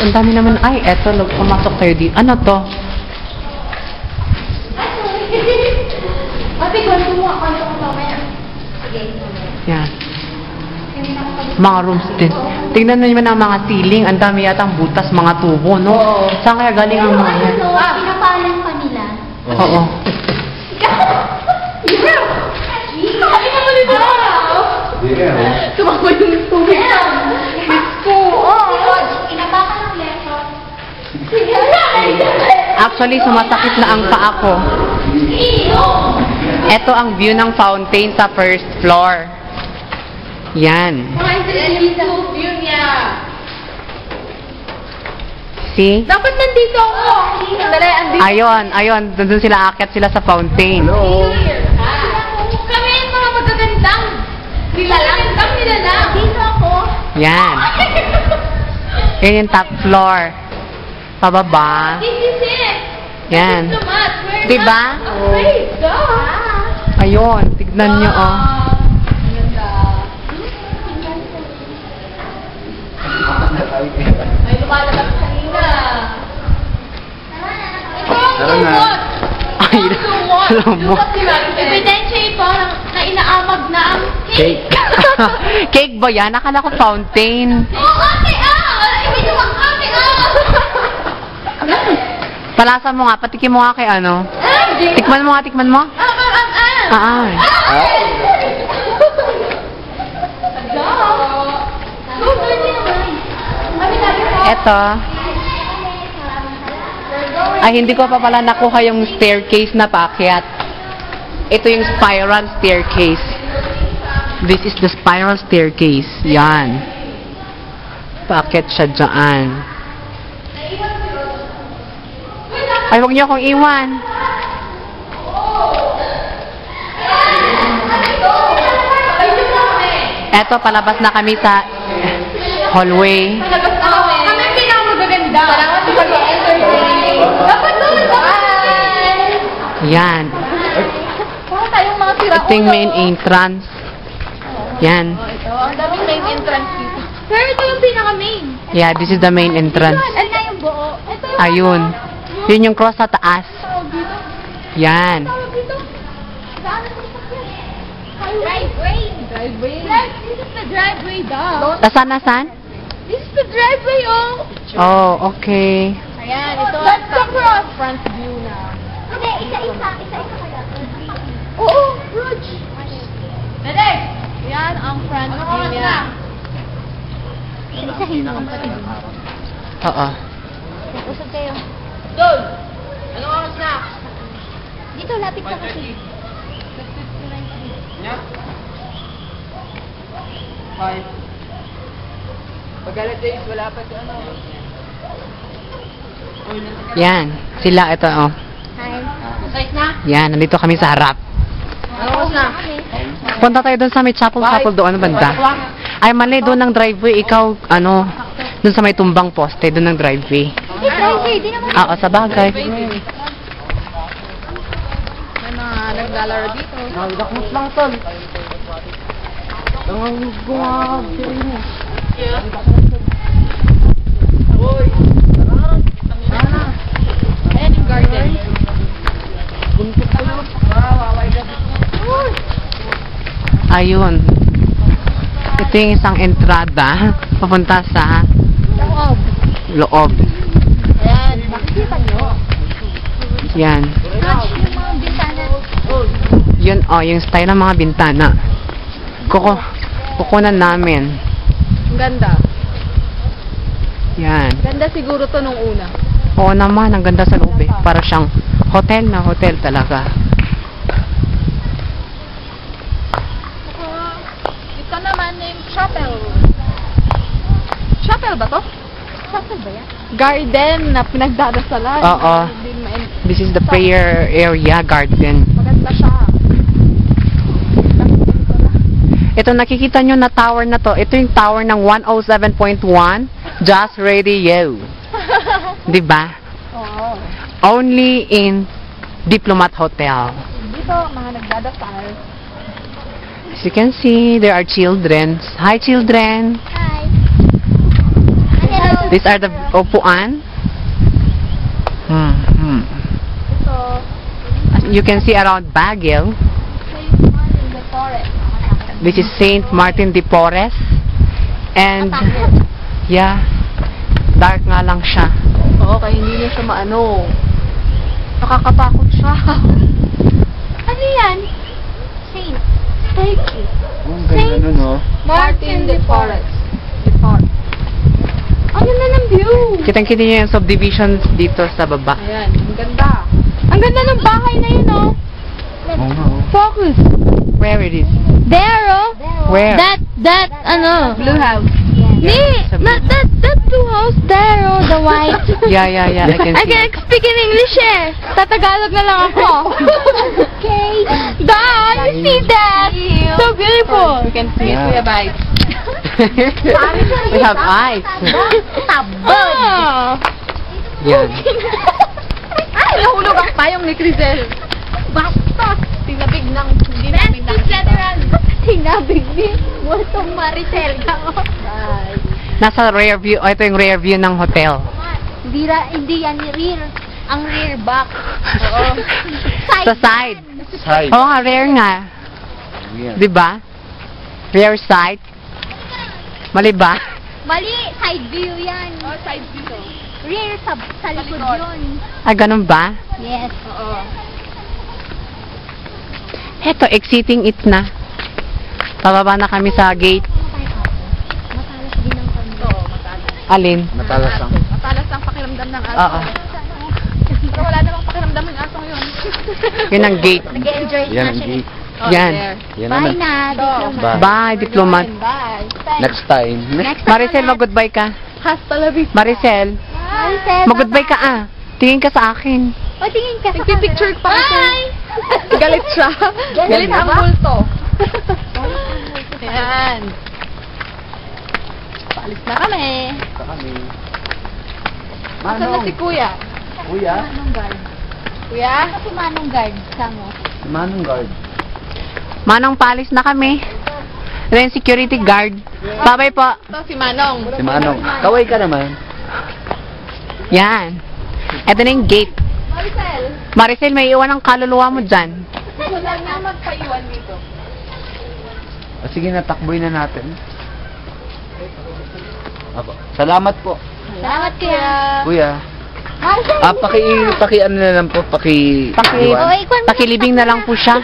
Ang dami naman. Ay, eto. Pumasok tayo dito. Ano to? Ate, kwento mo ako mamaya. Sige. Yan. Mga rooms din. Tingnan nyo naman ang mga ceiling. Ang dami yatang butas, mga tubo, no? Oo. Saan kaya galing ang mga yan? Pinapalan pa nila. Oo. Tumama yung tubig. Inapakan ng leso. Actually, sumasakit na ang paa ko. Ito ang view ng fountain sa first floor. Yan. View niya. See? Dapat nandito ako. Dali, andito. Ayun. Doon sila aakyat sila sa fountain. Kami yung mga magagandang. Magagandang nila lang. Dito ako. Yan. Yan yung top floor. Pababa. This is it. Yan. This is the mat. We're Diba? not afraid. Duh. Ayun. Tignan nyo, oh. Ay, lumalabas kanina. Tara na. Ay, lumot. Ebidensya ito na inaamag na ang cake. Cake. Cake ba yan? Akala ko fountain. Oh, ate, Ibig mo, ate, Palasan mo nga. Patikim mo nga kay ano. Tikman mo nga, tikman mo. Ay. Eto. Ay, hindi ko pa pala nakuha yung staircase na paakyat. Ito yung spiral staircase. This is the spiral staircase. Yan. Paakyat siya dyan. Ay, huwag niyo akong iwan. Eto, palabas na kami sa hallway. Kami pinakamagaganda. Salamat sa pag-entertain. Dapat doon. Yan. Para tayong mga tira. Ito yung main entrance. Yan. Ito, ang daming main entrance dito. Pero ito yung pinaka-main. Yeah, this is the main entrance. Ano na yung buo? Ito yung Ayun. Yun yung cross sa taas. tawag dito. Yan. Tawag dito. Saan ang sasakyan? Driveway. Driveway. This is the driveway daw. Nasaan? This is the driveway, oh. Oh, okay. Ayan, ito ang cross. Front view na. Hindi, isa-isa kaya. Oo, Rog. Dali. Yan ang front view niya. Isa-isahin mo ang patid. Oo. Usap kayo. Doon. Ano oras na? Dito, lapit ka kasi. Five. Pag alas 6, wala pa si ano. Yan. Sila, ito, oh. Hi. Size na? Yan, nandito kami sa harap. Ano oras na? Punta tayo doon sa may chapel doon. Ano banda? Ay, mali, doon ng driveway. Ikaw, ano, doon sa may tumbang poste, doon ng driveway. Hindi, driveway. Di naman. Oo, sa bagay. May mga naglalaro dito. Nagdakmos lang, tol. Ang gumawa, siri mo. Uy! Ayan yung garden. Buntot ko na. Wawaway ka. Ayun. Ito yung isang entrada papunta sa Loob. loob. Ayan. Makikita nyo. Yan. Touch yung mga bintana. Yun, oh, yung style ng mga bintana. Kukunan namin. Ang ganda. Yan. Ganda siguro to nung una. Oo naman, ang ganda sa loob eh. Para siyang hotel na hotel talaga. Ito naman yung chapel. Chapel ba to? Chapel ba yan? Garden na pinagdadasalan. Oo. This is the prayer area, garden. Maganda siya. Ito, nakikita nyo na tower na to. Ito yung tower ng 107.1 Just Radio. Diba? Oo. Only in Diplomat Hotel. Dito, mga nagdadasal. As you can see, there are children. Hi, children. Hi. Hello. These are the upuan. Ito. You can see around Baguio. Saint Martin the Forest. This is Saint Martin de Porres. And, yeah, dark nga lang siya. Oo, kaya hindi niya siya maano. Nakakatakot siya. Ano yan? Saint. Turkey. Ang ganda nun, no? Martin de Forest. Ang ganda ng view. Kitang-kita niyo yung subdivisions dito sa baba. Ayan, ang ganda. Ang ganda ng bahay na yun, oh. Oo nga, oh. Focus. Where it is? There, oh. Where? That, ano? Blue house. Not that blue house there, oh, the white. Yeah, I can I see. can speak in English, eh. Tatagalog na lang ako. Okay. Dad, you see that? So beautiful. We can see Yeah. it. We have eyes. We have eyes. Tabon. Yan. Ay, nahulog ang payong ni Crisel. Basta. Tinabig ng hindi namin nakikita. Tinabig ni Motong Maricel ka. Nasa rear view. Oh, ito yung rear view ng hotel. Hindi yan rear. Ang rear back. Oo. Sa side. Side. Oo nga, rear nga. Yeah. Di ba? Rear side. Mali ba? Mali, side view yan. Oh, side view. Rear sa likod yun. Ah, ganun ba? Yes. Oo. Heto, exiting it na. Pababa na kami sa gate. Matalas din ang kami. Oo, matalas. Alin? Matalas ang. Matalas ang pakiramdam ng aso. Oo. Pero wala namang pakiramdam ng aso yun. Yun ang gate. Nag-enjoy Yan ang gate. Yan. Yan Bye na. na, Bye. Bye, diplomat. Bye. Next time. Maricel, mag-goodbye ka. Hasta la vista. Maricel, Maricel, mag-goodbye ka ah. Tingin ka sa akin. O, tingin ka sa Nagpipicture pa kasi. Bye! Galit siya. Galit ang multo. Yan. Paalis na kami. Sa kami. Asan na si Kuya? Kuya? Manong guard. Kuya? Si Manong guard. Samo. Manong guard. Manong, palis na kami. Then security guard. Bye-bye po. Ito si Manong. Si Manong. Kaway ka naman. Yan. Ito na yung gate. Maricel. Maricel, may iwan ang kaluluwa mo dyan. Wala nga magpaiwan dito. O sige na, takboy na natin. Apo. Salamat po. Salamat, Kuya. Kuya. Maricel. Paki ano na lang po, paki... Pakilibing na lang po siya.